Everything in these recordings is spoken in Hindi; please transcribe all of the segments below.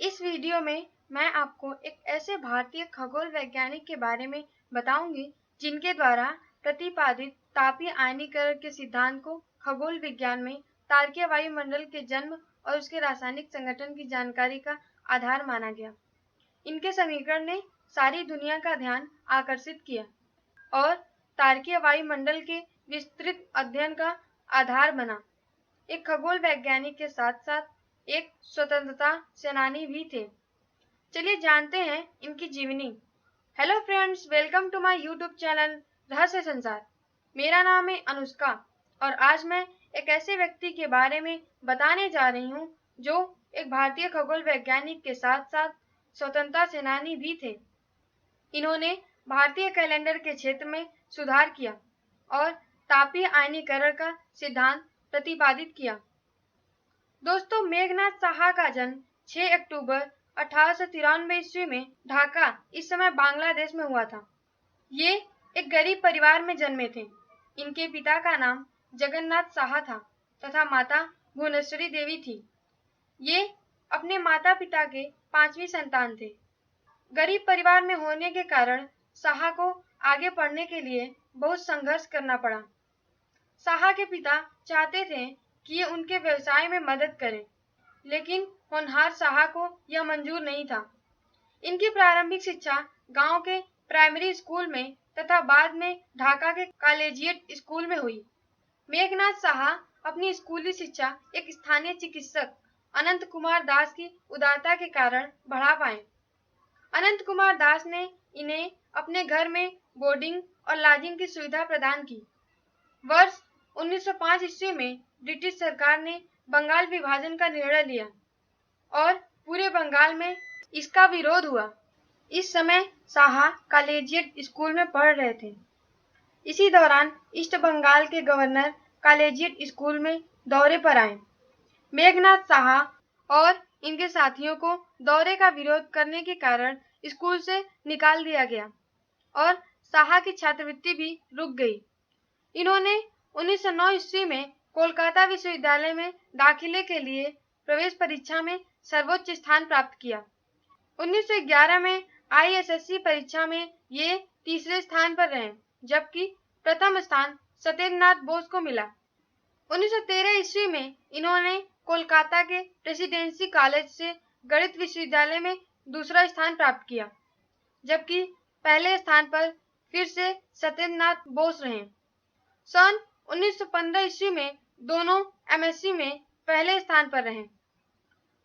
इस वीडियो में मैं आपको एक ऐसे भारतीय खगोल वैज्ञानिक के बारे में बताऊंगी जिनके द्वारा प्रतिपादित तापीय आयनीकरण के सिद्धांत को खगोल विज्ञान में तारकीय वायुमंडल के जन्म और उसके रासायनिक संगठन की जानकारी का आधार माना गया। इनके समीकरण ने सारी दुनिया का ध्यान आकर्षित किया और तारकीय वायुमंडल के विस्तृत अध्ययन का आधार बना। एक खगोल वैज्ञानिक के साथ साथ एक स्वतंत्रता सेनानी भी थे। चलिए जानते हैं इनकी जीवनी। Hello friends, welcome to my YouTube channel Rahasya Sansar. मेरा नाम है अनुष्का और आज मैं एक ऐसे व्यक्ति के बारे में बताने जा रही हूँ जो एक भारतीय खगोल वैज्ञानिक के साथ साथ स्वतंत्रता सेनानी भी थे। इन्होंने भारतीय कैलेंडर के क्षेत्र में सुधार किया और तापीय आयनीकरण का सिद्धांत प्रतिपादित किया। दोस्तों, मेघनाथ साहा का जन्म 6 अक्टूबर 1893 ईस्वी में ढाका, इस समय बांग्लादेश में हुआ था। ये एक गरीब परिवार में जन्मे थे। इनके पिता का नाम जगन्नाथ साहा था तथा माता भुवनेश्वरी देवी थी। ये अपने माता पिता के 5वीं संतान थे। गरीब परिवार में होने के कारण साहा को आगे पढ़ने के लिए बहुत संघर्ष करना पड़ा। साहा के पिता चाहते थे कि ये उनके व्यवसाय में मदद करें, लेकिन होनहार साहा को यह मंजूर नहीं था। इनकी प्रारंभिक शिक्षा गांव के प्राइमरी स्कूल में तथा बाद में ढाका के कॉलेजिएट स्कूल में हुई। मेघनाथ साहा अपनी स्कूली शिक्षा एक स्थानीय चिकित्सक अनंत कुमार दास की उदारता के कारण बढ़ा पाए। अनंत कुमार दास ने इन्हें अपने घर में बोर्डिंग और लॉजिंग की सुविधा प्रदान की। वर्ष 1905 ईस्वी में ब्रिटिश सरकार ने बंगाल विभाजन का निर्णय लिया और पूरे बंगाल में इसका विरोध हुआ। इस समय साहा कॉलेजिएट स्कूल में पढ़ रहे थे। इसी दौरान ईस्ट बंगाल के गवर्नर कॉलेजिएट स्कूल में दौरे पर आए। मेघनाथ साहा और इनके साथियों को दौरे का विरोध करने के कारण स्कूल से निकाल दिया गया और साहा की छात्रवृत्ति भी रुक गई। इन्होंने 1909 ईस्वी में कोलकाता विश्वविद्यालय में दाखिले के लिए प्रवेश परीक्षा में सर्वोच्च स्थान प्राप्त किया। 1911 में आईएसएससी परीक्षा में ये तीसरे स्थान पर रहे, जबकि प्रथम स्थान सत्येंद्रनाथ बोस को मिला। 1913 ईस्वी में इन्होंने कोलकाता के प्रेसिडेंसी कॉलेज से गणित विश्वविद्यालय में दूसरा स्थान प्राप्त किया, जबकि पहले स्थान पर फिर से सत्येंद्रनाथ बोस रहे। सन 1915 ईस्वी में दोनों एमएससी में पहले स्थान पर रहे।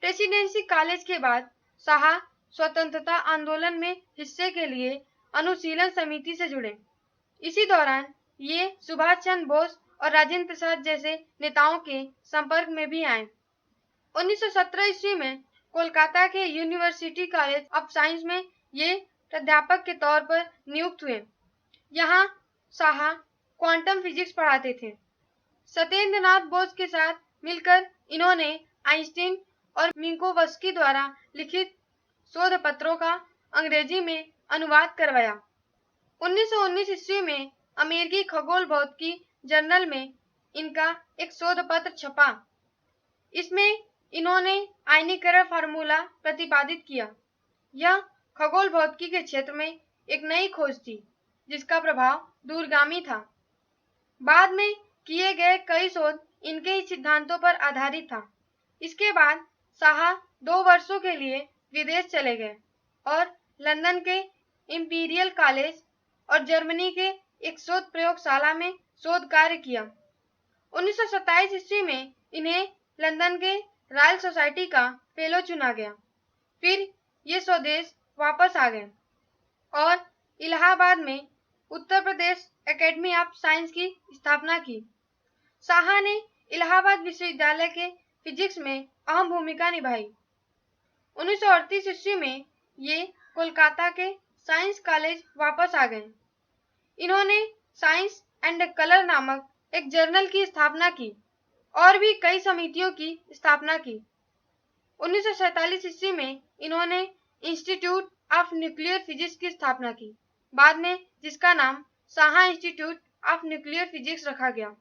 प्रेसिडेंसी कॉलेज के बाद साहा स्वतंत्रता आंदोलन में हिस्से के लिए अनुशीलन समिति से जुड़े। इसी दौरान ये सुभाष चंद्र बोस और राजेंद्र प्रसाद जैसे नेताओं के संपर्क में भी आए। 1917 ईस्वी में कोलकाता के यूनिवर्सिटी कॉलेज ऑफ साइंस में ये प्राध्यापक के तौर पर नियुक्त हुए। यहाँ साहा क्वांटम फिजिक्स पढ़ाते थे। सत्येंद्रनाथ बोस के साथ मिलकर इन्होंने आइंस्टीन और मिन्कोवस्की द्वारा लिखित शोध पत्रों का अंग्रेजी में अनुवाद करवाया। 1919 ईस्वी में अमेरिकी खगोल भौतिकी जर्नल में इनका एक शोध पत्र छपा। इसमें इन्होंने आयनीकरण फार्मूला प्रतिपादित किया। यह खगोल भौतिकी के क्षेत्र में एक नई खोज थी, जिसका प्रभाव दूरगामी था। बाद में किए गए कई शोध इनके ही सिद्धांतों पर आधारित था। इसके बाद साहा 2 वर्षों के लिए विदेश चले गए और लंदन के इंपीरियल कॉलेज और जर्मनी के एक शोध प्रयोगशाला में शोध कार्य किया। 1927 ईस्वी में इन्हें लंदन के रॉयल सोसाइटी का फेलो चुना गया। फिर ये स्वदेश वापस आ गए और इलाहाबाद में Uttar Pradesh academy of science की स्थापना की। साहा ने इलाहाबाद विश्वविद्यालय के फिजिक्स में अहम भूमिका निभाई। 1938 ईस्वी में ये कोलकाता के साइंस कॉलेज वापस आ गए। इन्होंने साइंस एंड कलर नामक एक जर्नल की स्थापना की और भी कई समितियों की स्थापना की। 1947 ईस्वी में इन्होंने इंस्टीट्यूट ऑफ न्यूक्लियर फिजिक्स की स्थापना की, बाद में जिसका नाम Saha institute of nuclear physics रखा गया।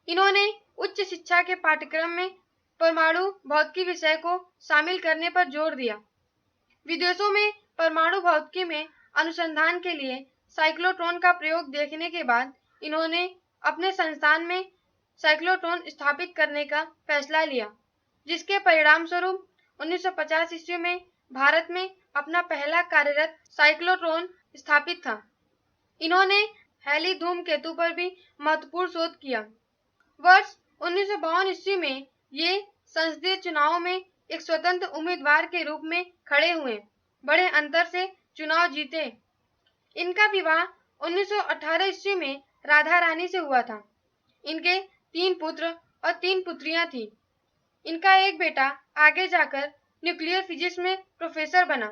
इन्होंने उच्च शिक्षा के पाठ्यक्रम में परमाणु भौतिकी विषय को शामिल करने पर जोर दिया। विदेशों में परमाणु भौतिकी में अनुसंधान के लिए साइक्लोट्रॉन का प्रयोग देखने के बाद इन्होंने अपने संस्थान में साइक्लोट्रॉन स्थापित करने का फैसला लिया, जिसके परिणाम स्वरूप 1950 ईस्वी में भारत में अपना पहला कार्यरत साइक्लोट्रॉन स्थापित था। इन्होंने हैली धूमकेतु पर भी महत्वपूर्ण शोध किया। वर्ष 1952 ईस्वी में ये संसदीय चुनावों में एक स्वतंत्र उम्मीदवार के रूप में खड़े हुए, बड़े अंतर से चुनाव जीते। इनका विवाह 1918 ईस्वी में राधा रानी से हुआ था। इनके 3 पुत्र और 3 पुत्रियां थीं। इनका एक बेटा आगे जाकर न्यूक्लियर फिजिक्स में प्रोफेसर बना।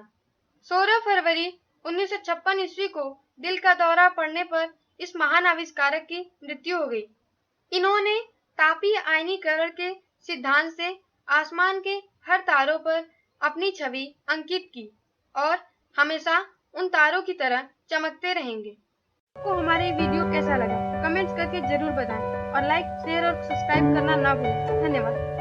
16 फरवरी 1956 ईस्वी को दिल का दौरा पड़ने पर इस महान आविष्कारक की मृत्यु हो गई। इन्होंने तापीय आयनीकरण के सिद्धांत से आसमान के हर तारों पर अपनी छवि अंकित की और हमेशा उन तारों की तरह चमकते रहेंगे। आपको हमारे वीडियो कैसा लगा कमेंट्स करके जरूर बताएं और लाइक, शेयर और सब्सक्राइब करना ना भूलें। धन्यवाद।